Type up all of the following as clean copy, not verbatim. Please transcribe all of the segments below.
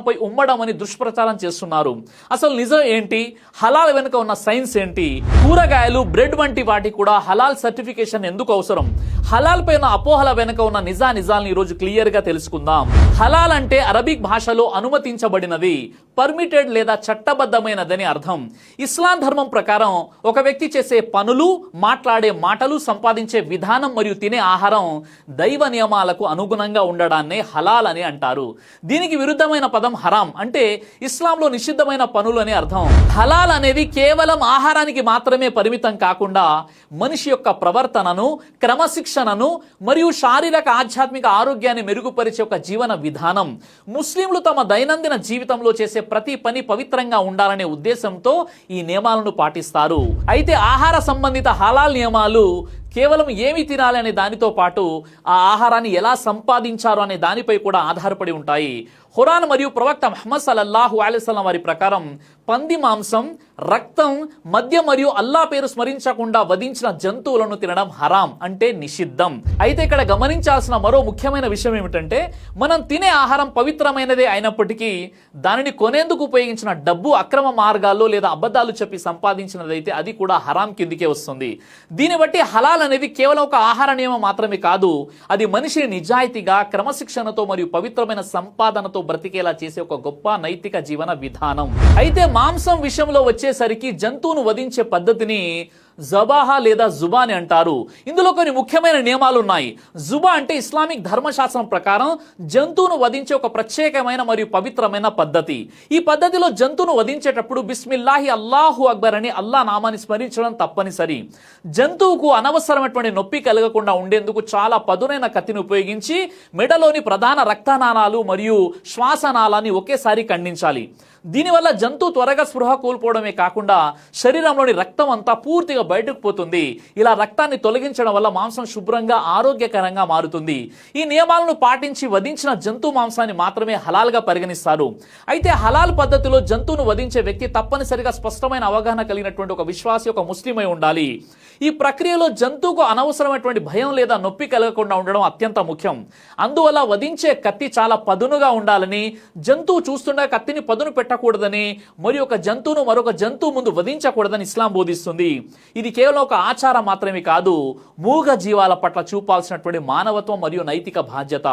ఆహారంపై ఉమ్మడం అని దుష్ప్రచారం చేస్తున్నారు. అసలు నిజం ఏంటి? హలాల్ వెనుక ఉన్న సైన్స్ ఏంటి? కూరగాయలు, బ్రెడ్ వంటి వాటికి కూడా హలాల్ సర్టిఫికేషన్ ఎందుకు అవసరం? హలాల్ పై ఉన్న అపోహల వెనుక ఉన్న నిజానిజాలను ఈరోజు క్లియర్ గా తెలుసుకుందాం. హలాల్ అంటే అరబిక్ భాషలో అనుమతించబడినది, పర్మిటెడ్ లేదా చట్టబద్ధమైనదని అర్థం. ఇస్లాం ధర్మం ప్రకారం ఒక వ్యక్తి చేసే పనులు, మాట్లాడే మాటలు, సంపాదించే విధానం మరియు తినే ఆహారం దైవ నియమాలకు అనుగుణంగా ఉండడాన్నే హలాల్ అని అంటారు. దీనికి విరుద్ధమైన పదం హరాం, అంటే ఇస్లాంలో నిషిద్ధమైన పనులు అని అర్థం. హలాల్ అనేది కేవలం ఆహారానికి మాత్రమే పరిమితం కాకుండా మనిషి యొక్క ప్రవర్తనను, క్రమశిక్షణను మరియు శారీరక ఆధ్యాత్మిక ఆరోగ్యాన్ని మెరుగుపరిచే ఒక జీవన విధానం. ముస్లింలు తమ దైనందిన జీవితంలో చేసే ప్రతి పని పవిత్రంగా ఉండాలనే ఉద్దేశంతో ఈ నియమాలను పాటిస్తారు. అయితే ఆహార సంబంధిత హలాల్ నియమాలు కేవలం ఏమి తినాలి అనే దానితో పాటు ఆ ఆహారాన్ని ఎలా సంపాదించారు అనే దానిపై కూడా ఆధారపడి ఉంటాయి. ఖురాన్ మరియు ప్రవక్త ముహమ్మద్ సల్లల్లాహు అలైహి వసల్లం వారి ప్రకారం పంది మాంసం, రక్తం, మద్యం మరియు అల్లా పేరు స్మరించకుండా వధించిన జంతువులను తినడం హరాం, అంటే నిషిద్ధం. అయితే ఇక్కడ గమనించాల్సిన మరో ముఖ్యమైన విషయం ఏమిటంటే, మనం తినే ఆహారం పవిత్రమైనదే అయినప్పటికీ దానిని కొనేందుకు ఉపయోగించిన డబ్బు అక్రమ మార్గాల్లో లేదా అబద్ధాలు చెప్పి సంపాదించినదైతే అది కూడా హరాం కిందికే వస్తుంది. దీన్ని బట్టి హలాల్ అనేది కేవలం ఒక ఆహార నియమం మాత్రమే కాదు, అది మనిషిని నిజాయితీగా, క్రమశిక్షణతో మరియు పవిత్రమైన సంపాదనతో బ్రతికేలా చేసే ఒక గొప్ప నైతిక జీవన విధానం. అయితే మాంసం విషయంలో వచ్చేసరికి జంతువును వధించే పద్ధతిని జబాహా లేదా జుబా అని అంటారు. ఇందులో కొన్ని ముఖ్యమైన నియమాలు ఉన్నాయి. జుబా అంటే ఇస్లామిక్ ధర్మశాస్త్రం ప్రకారం జంతువును వధించే ఒక ప్రత్యేకమైన మరియు పవిత్రమైన పద్ధతి. ఈ పద్ధతిలో జంతువును వధించేటప్పుడు బిస్మిల్లాహి అల్లాహు అక్బర్ అని అల్లా నామాన్ని స్మరించడం తప్పనిసరి. జంతువుకు అనవసరమైనటువంటి నొప్పి కలగకుండా ఉండేందుకు చాలా పదునైన కత్తిని ఉపయోగించి మెడలోని ప్రధాన రక్తనాళాలు మరియు శ్వాసనాళాన్ని ఒకేసారి ఖండించాలి. దీనివల్ల జంతువు త్వరగా స్పృహ కోల్పోవడమే కాకుండా శరీరంలోని రక్తం అంతా పూర్తిగా బయటకు పోతుంది. ఇలా రక్తాన్ని తొలగించడం వల్ల మాంసం శుభ్రంగా, ఆరోగ్యకరంగా మారుతుంది. ఈ నియమాలను పాటించి వధించిన జంతు మాంసాన్ని మాత్రమే హలాల్గా పరిగణిస్తారు. అయితే హలాల్ పద్ధతిలో జంతువును వధించే వ్యక్తి తప్పనిసరిగా స్పష్టమైన అవగాహన కలిగినటువంటి ఒక విశ్వాసి, ఒక ముస్లిం అయి ఉండాలి. ఈ ప్రక్రియలో జంతువుకు అనవసరమైనటువంటి భయం లేదా నొప్పి కలగకుండా ఉండడం అత్యంత ముఖ్యం. అందువల్ల వధించే కత్తి చాలా పదునుగా ఉండాలని, జంతువు చూస్తుండగా కత్తిని పదును పెట్టకూడదని మరియు ఒక జంతువును మరొక జంతువు ముందు వధించకూడదని ఇస్లాం బోధిస్తుంది. ఇది కేవలం ఒక ఆచారం మాత్రమే కాదు, మూగ జీవాల పట్ల చూపాల్సినటువంటి మానవత్వం మరియు నైతిక బాధ్యత.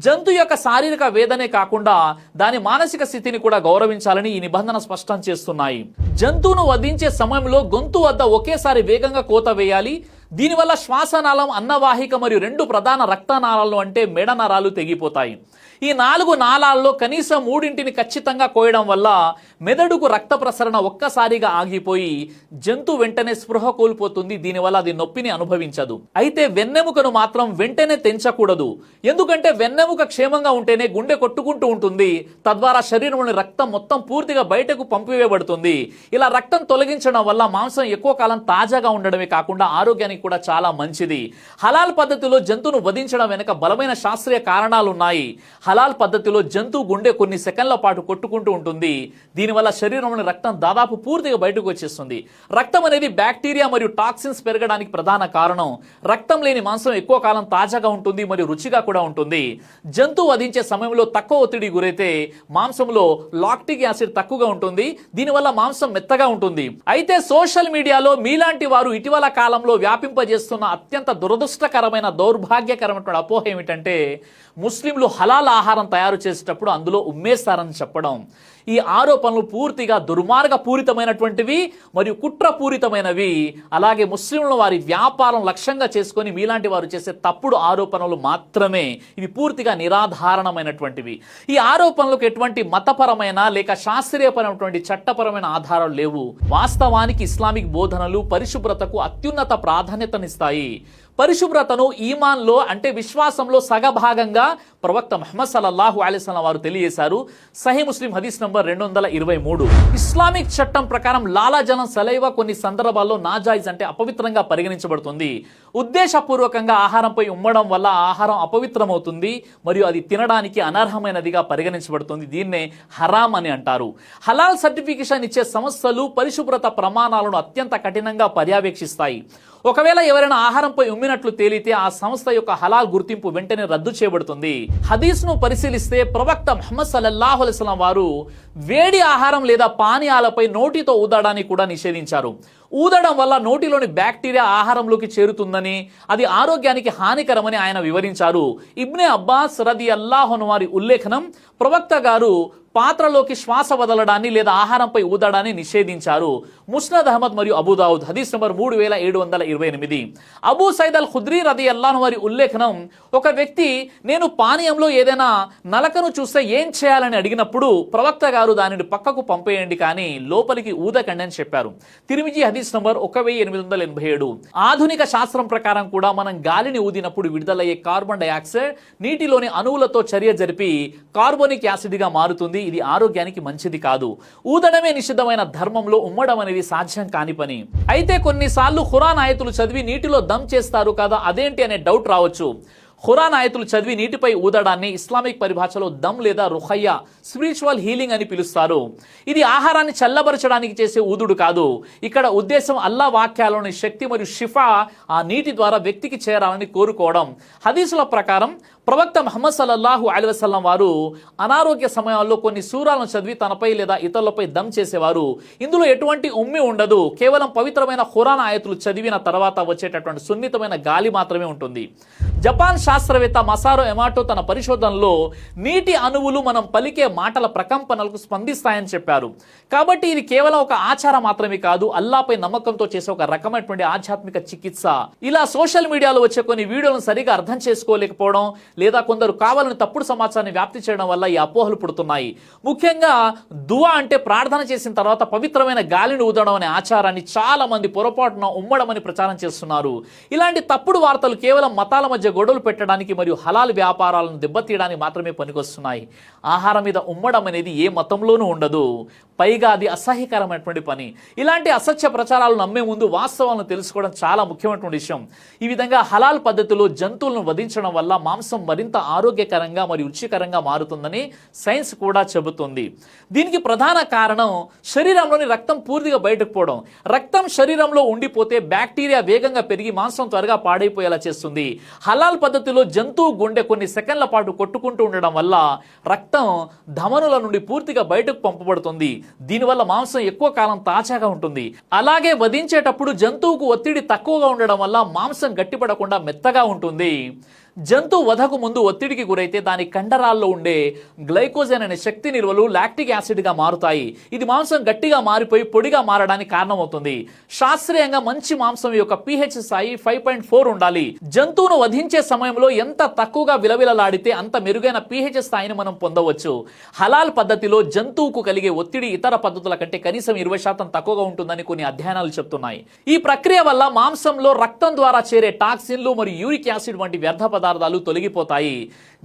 జంతువు యొక్క శారీరక వేదనే కాకుండా దాని మానసిక స్థితిని కూడా గౌరవించాలని ఈ నిబంధన స్పష్టం చేస్తున్నాయి. జంతువును వధించే సమయంలో గొంతు వద్ద ఒకేసారి వేగంగా కోత వేయాలి. దీనివల్ల శ్వాసనాళం, అన్నవాహిక మరియు 2 ప్రధాన రక్తనాళాలు అంటే మెడ నరాలు తెగిపోతాయి. ఈ 4 నాళాల్లో కనీసం 3ంటిని ఖచ్చితంగా కోయడం వల్ల మెదడుకు రక్త ప్రసరణ ఒక్కసారిగా ఆగిపోయి జంతువు వెంటనే స్పృహ కోల్పోతుంది. దీనివల్ల అది నొప్పిని అనుభవించదు. అయితే వెన్నెముకను మాత్రం వెంటనే తెంచకూడదు. ఎందుకంటే వెన్నెముక క్షేమంగా ఉంటేనే గుండె కొట్టుకుంటూ ఉంటుంది. తద్వారా శరీరంలోని రక్తం మొత్తం పూర్తిగా బయటకు పంపివేయబడుతుంది. ఇలా రక్తం తొలగించడం వల్ల మాంసం ఎక్కువ కాలం తాజాగా ఉండడమే కాకుండా ఆరోగ్యానికి కూడా చాలా మంచిది. హలాల్ పద్ధతిలో జంతువును వధించడం వెనుక బలమైన శాస్త్రీయ కారణాలు ఉన్నాయి. హలాల్ పద్ధతిలో జంతువు గుండె కొన్ని సెకండ్ల పాటు కొట్టుకుంటూ ఉంటుంది. దీనివల్ల శరీరంలోని రక్తం దాదాపు పూర్తిగా బయటకు వచ్చేస్తుంది. రక్తం అనేది బ్యాక్టీరియా మరియు టాక్సిన్స్ పెరగడానికి ప్రధాన కారణం. రక్తం లేని మాంసం ఎక్కువ కాలం తాజాగా ఉంటుంది మరియు రుచిగా కూడా ఉంటుంది. జంతువు వధించే సమయంలో తక్కువ ఒత్తిడి గురైతే మాంసంలో లాక్టిక్ యాసిడ్ తక్కువగా ఉంటుంది. దీనివల్ల మాంసం మెత్తగా ఉంటుంది. అయితే సోషల్ మీడియాలో మీలాంటి వారు ఇటీవల కాలంలో వ్యాపింపజేస్తున్న అత్యంత దురదృష్టకరమైన, దౌర్భాగ్యకరమైన అపోహ ఏమిటంటే, ముస్లింలు హలాల్ ఆహారం తయారు చేసేటప్పుడు అందులో ఉమ్మేస్తారని చెప్పడం. ఈ ఆరోపణలు పూర్తిగా దుర్మార్గపూరితమైనటువంటివి మరియు కుట్రపూరితమైనవి. అలాగే ముస్లింల వారి వ్యాపారం లక్ష్యంగా చేసుకొని మీలాంటి వారు చేసే తప్పుడు ఆరోపణలు మాత్రమే. ఇవి పూర్తిగా నిరాధారణమైనటువంటివి. ఈ ఆరోపణలకు ఎటువంటి మతపరమైన లేక శాస్త్రీయపరమైనటువంటి చట్టపరమైన ఆధారాలు లేవు. వాస్తవానికి ఇస్లామిక్ బోధనలు పరిశుభ్రతకు అత్యున్నత ప్రాధాన్యతనిస్తాయి. పరిశుభ్రతను ఈమాన్లో అంటే విశ్వాసంలో సగభాగంగా ప్రవక్త ముహమ్మద్ సల్లల్లాహు అలైహి వసల్లం వారు తెలియజేశారు. సహీ ముస్లిం హదీస్ నంబర్ 223. ఇస్లామిక్ చట్టం ప్రకారం లాలాజలం, సలైవా కొన్ని సందర్భాల్లో నాజాయిజ్ అంటే అపవిత్రంగా పరిగణించబడుతుంది. ఉద్దేశపూర్వకంగా ఆహారంపై ఉమ్మడం వల్ల ఆహారం అపవిత్రమవుతుంది మరియు అది తినడానికి అనర్హమైనదిగా పరిగణించబడుతుంది. దీన్నే హరాం అని అంటారు. హలాల్ సర్టిఫికేషన్ ఇచ్చే సంస్థలు పరిశుభ్రత ప్రమాణాలను అత్యంత కఠినంగా పర్యవేక్షిస్తాయి. ఒకవేళ ఎవరైనా ఆహారంపై అమ్మినట్లు తేలితే ఆ సంస్థ యొక్క హలాల్ గుర్తింపు వెంటనే రద్దు చేయబడుతుంది. హదీస్ ను పరిశీలిస్తే ప్రవక్త ముహమ్మద్ సల్లల్లాహు అలైహి వసల్లం వారు వేడి ఆహారం లేదా పానీయాలపై నోటితో ఊదడాన్ని కూడా నిషేధించారు. ఊదడం వల్ల నోటిలోని బ్యాక్టీరియా ఆహారంలోకి చేరుతుందని, అది ఆరోగ్యానికి హానికరమని ఆయన వివరించారు. ఇబ్నే అబ్బాస్ రదియల్లాహు అన్హు వారి ఉల్లేఖనం, ప్రవక్త గారు పాత్రలోకి శ్వాస వదలడాన్ని లేదా ఆహారంపై ఊదడాన్ని నిషేధించారు. ముస్నద్ అహ్మద్ మరియు అబూదావుద్ హదీస్ నంబర్ 3728. అబూ సైద్ అల్ ఖుద్రీ రదియల్లాహు వారి ఉల్లేఖనం, ఒక వ్యక్తి నేను పానీయంలో ఏదైనా నలకను చూస్తే ఏం చేయాలని అడిగినప్పుడు ప్రవక్త గారు దానిని పక్కకు పంపేయండి కానీ లోపలికి ఊదకండి అని చెప్పారు. తిరిమిజీ హదీస్ నంబర్ 1887. ఆధునిక శాస్త్రం ప్రకారం కూడా మనం గాలిని ఊదినప్పుడు విడుదలయ్యే కార్బన్ డైఆక్సైడ్ నీటిలోని అణువులతో చర్య జరిపి కార్బోనిక్ యాసిడ్ గా మారుతుంది. ఇది ఆరోగ్యానికి మంచిది కాదు. ఊదడమే నిషిద్ధమైన ధర్మంలో ఉమ్మడం అనేది సాధ్యం కాని పని. అయితే కొన్నిసార్లు ఖురాన్ ఆయతులు చదివి నీటిలో దమ్ చేస్తారు కదా, అదేంటి అనే డౌట్ రావచ్చు. ఖురాన్ ఆయతులు చదివి నీటిపై ఊదడాన్ని ఇస్లామిక్ పరిభాషలో దమ్ లేదా రుఖయ్యా, స్పిరిచువల్ హీలింగ్ అని పిలుస్తారు. ఇది ఆహారాన్ని చల్లబరచడానికి చేసే ఊదుడు కాదు. ఇక్కడ ఉద్దేశం అల్లా వాక్యాలోని శక్తి మరియు షిఫా ఆ నీటి ద్వారా వ్యక్తికి చేరాలని కోరుకోవడం. హదీసుల ప్రకారం ప్రవక్త ముహమ్మద్ సల్లల్లాహు అలైహి వసల్లం వారు అనారోగ్య సమయాల్లో కొన్ని సూరాలను చదివి తనపై లేదా ఇతరులపై దమ్ చేసేవారు. ఇందులో ఎటువంటి ఉమ్మి ఉండదు. కేవలం పవిత్రమైన ఖురాన్ ఆయతులు చదివిన తర్వాత వచ్చేటటువంటి సున్నితమైన గాలి మాత్రమే ఉంటుంది. జపాన్ శాస్త్రవేత్త మసారో ఎమాటో తన పరిశోధనలో నీటి అణువులు మనం పలికే మాటల ప్రకంపనలకు స్పందిస్తాయని చెప్పారు. కాబట్టి ఇది కేవలం ఒక ఆచారం మాత్రమే కాదు, అల్లాపై నమ్మకంతో చేసే ఒక రకమైనటువంటి ఆధ్యాత్మిక చికిత్స. ఇలా సోషల్ మీడియాలో వచ్చే కొన్ని వీడియోలను సరిగా అర్థం చేసుకోలేకపోవడం లేదా కొందరు కావాలని తప్పుడు సమాచారాన్ని వ్యాప్తి చేయడం వల్ల ఈ అపోహలు పుడుతున్నాయి. ముఖ్యంగా దువా అంటే ప్రార్థన చేసిన తర్వాత పవిత్రమైన గాలిని ఊదడం అనే ఆచారాన్ని చాలా మంది పొరపాటున ఉమ్మడమని ప్రచారం చేస్తున్నారు. ఇలాంటి తప్పుడు వార్తలు కేవలం మతాల మధ్య గొడవలు పెట్టడానికి మరియు హలాల్ వ్యాపారాలను దెబ్బతీయడానికి మాత్రమే పనికొస్తున్నాయి. ఆహారం మీద ఉమ్మడం అనేది ఏ మతంలోనూ ఉండదు. పైగా అది అసహ్యకరమైనటువంటి పని. ఇలాంటి అసత్య ప్రచారాలు నమ్మే ముందు వాస్తవాలను తెలుసుకోవడం చాలా ముఖ్యమైనటువంటి విషయం. ఈ విధంగా హలాల్ పద్ధతిలో జంతువులను వధించడం వల్ల మాంసం మరింత ఆరోగ్యకరంగా మరియు రుచికరంగా మారుతుందని సైన్స్ కూడా చెబుతుంది. దీనికి ప్రధాన కారణం శరీరంలోని రక్తం పూర్తిగా బయటకు పోవడం. రక్తం శరీరంలో ఉండిపోతే బ్యాక్టీరియా వేగంగా పెరిగి మాంసం త్వరగా పాడైపోయేలా చేస్తుంది. హలాల్ పద్ధతిలో జంతువు గుండె కొన్ని సెకండ్ల పాటు కొట్టుకుంటూ ఉండడం వల్ల రక్తం ధమనుల నుండి పూర్తిగా బయటకు పంపబడుతుంది. దీనివల్ల మాంసం ఎక్కువ కాలం తాజాగా ఉంటుంది. అలాగే వధించేటప్పుడు జంతువుకు ఒత్తిడి తక్కువగా ఉండడం వల్ల మాంసం గట్టిపడకుండా మెత్తగా ఉంటుంది. జంతువు వధకు ముందు ఒత్తిడికి గురైతే దాని కండరాల్లో ఉండే గ్లైకోజన్ అనే శక్తి నిల్వలు లాక్టిక్ యాసిడ్గా మారుతాయి. ఇది మాంసం గట్టిగా మారిపోయి పొడిగా మారడానికి కారణమవుతుంది. శాస్త్రీయంగా మంచి మాంసం యొక్క pH స్థాయి 5.4 ఉండాలి. జంతువును వధించే సమయంలో ఎంత తక్కువగా విలవిలలాడితే అంత మెరుగైన pH స్థాయిని మనం పొందవచ్చు. హలాల్ పద్ధతిలో జంతువుకు కలిగే ఒత్తిడి ఇతర పద్ధతుల కంటే కనీసం 20% తక్కువగా ఉంటుందని కొన్ని అధ్యయనాలు చెప్తున్నాయి. ఈ ప్రక్రియ వల్ల మాంసంలో రక్తం ద్వారా చేరే టాక్సిన్లు మరియు యూరిక్ యాసిడ్ వంటి వ్యర్థ పదార్థాలు తొలగిపోతాయి.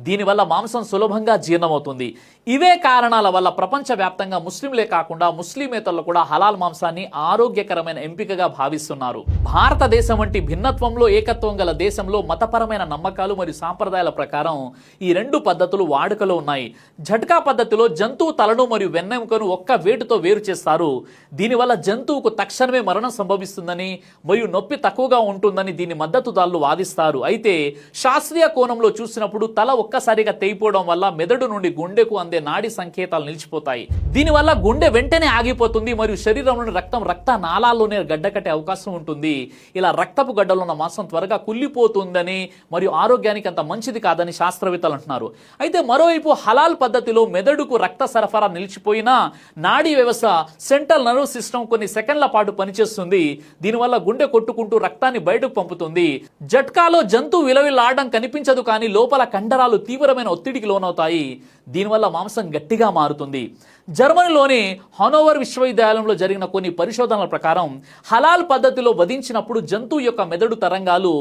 దీనివల్ల మాంసం సులభంగా జీర్ణమవుతుంది. ఇవే కారణాల వల్ల ప్రపంచవ్యాప్తంగా ముస్లింలే కాకుండా ముస్లిమేతరులు కూడా హలాల్ మాంసాన్ని ఆరోగ్యకరమైన ఎంపికగా భావిస్తున్నారు. భారతదేశం వంటి భిన్నత్వంలో ఏకత్వం గల దేశంలో మతపరమైన నమ్మకాలు మరియు సాంప్రదాయాల ప్రకారం ఈ రెండు పద్ధతులు వాడుకలో ఉన్నాయి. జట్కా పద్ధతిలో జంతువు తలను మరియు వెన్నెముకను ఒక్క వేటుతో వేరు చేస్తారు. దీనివల్ల జంతువుకు తక్షణమే మరణం సంభవిస్తుందని మరియు నొప్పి తక్కువగా ఉంటుందని దీని మద్దతుదారులు వాదిస్తారు. అయితే శాస్త్రీయ కోణంలో చూసినప్పుడు తల ఒక్కసారిగా తెగిపోవడం వల్ల మెదడు నుండి గుండెకు అందే నాడి సంకేతాలు నిలిచిపోతాయి. దీనివల్ల గుండె వెంటనే ఆగిపోతుంది మరియు శరీరంలోని రక్త నాళాల్లోనే గడ్డకట్టే అవకాశం ఉంటుంది. ఇలా రక్తపు గడ్డలో ఉన్న మాంసం త్వరగా కుళ్ళిపోతుందని మరియు ఆరోగ్యానికి అంత మంచిది కాదని శాస్త్రవేత్తలు అంటున్నారు. అయితే మరోవైపు హలాల్ పద్ధతిలో మెదడుకు రక్త సరఫరా నిలిచిపోయినా నాడీ వ్యవస్థ సెంట్రల్ నర్వ్ సిస్టమ్ కొన్ని సెకండ్ల పాటు పనిచేస్తుంది. దీనివల్ల గుండె కొట్టుకుంటూ రక్తాన్ని బయటకు పంపుతుంది. జట్కాలో జంతువు విలవిలాడడం కనిపించదు కానీ లోపల కండరాలు తీవ్రమైన ఒత్తిడికి లోనవుతాయి. దీనివల్ల మాంసం గట్టిగా మారుతుంది. జర్మనీలోని హానోవర్ విశ్వవిద్యాలయంలో జరిగిన కొన్ని పరిశోధనల ప్రకారం హలాల్ పద్ధతిలో వధించినప్పుడు జంతువు యొక్క మెదడు తరంగాలు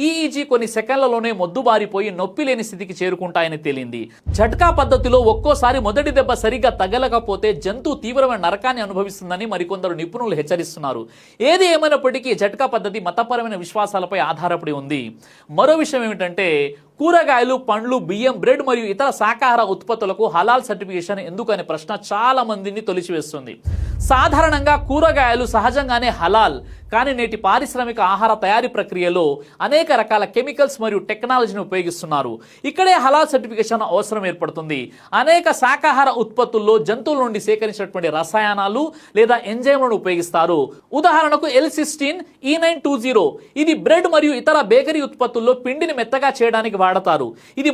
EEG కొన్ని సెకండ్లలోనే మొద్దుబారిపోయి నొప్పి లేని స్థితికి చేరుకుంటాయని తేలింది. జట్కా పద్ధతిలో ఒక్కోసారి మొదటి దెబ్బ సరిగ్గా తగలకపోతే జంతువు తీవ్రమైన నరకాన్ని అనుభవిస్తుందని మరికొందరు నిపుణులు హెచ్చరిస్తున్నారు. ఏది ఏమైనప్పటికీ జట్కా పద్ధతి మతపరమైన విశ్వాసాలపై ఆధారపడి ఉంది. మరో విషయం ఏమిటంటే కూరగాయలు, పండ్లు, బియ్యం, బ్రెడ్ మరియు ఇతర శాకాహార ఉత్పత్తులకు హలాల్ సర్టిఫికేషన్ ఎందుకు అనే ప్రశ్న చాలా మందిని తొలిచివేస్తుంది. సాధారణంగా కూరగాయలు సహజంగానే హలాల్ కానీ నేటి పారిశ్రామిక ఆహార తయారీ ప్రక్రియలో అనేక రకాల కెమికల్స్ మరియు టెక్నాలజీని ఉపయోగిస్తున్నారు. ఇక్కడే హలాల్ సర్టిఫికేషన్ అవసరం ఏర్పడుతుంది. అనేక శాకాహార ఉత్పత్తుల్లో జంతువుల నుండి సేకరించినటువంటి రసాయనాలు లేదా ఎంజైమ్లను ఉపయోగిస్తారు. ఉదాహరణకు L-cysteine E920 ఇది బ్రెడ్ మరియు ఇతర బేకరీ ఉత్పత్తుల్లో పిండిని మెత్తగా చేయడానికి వాడతారు. ఇది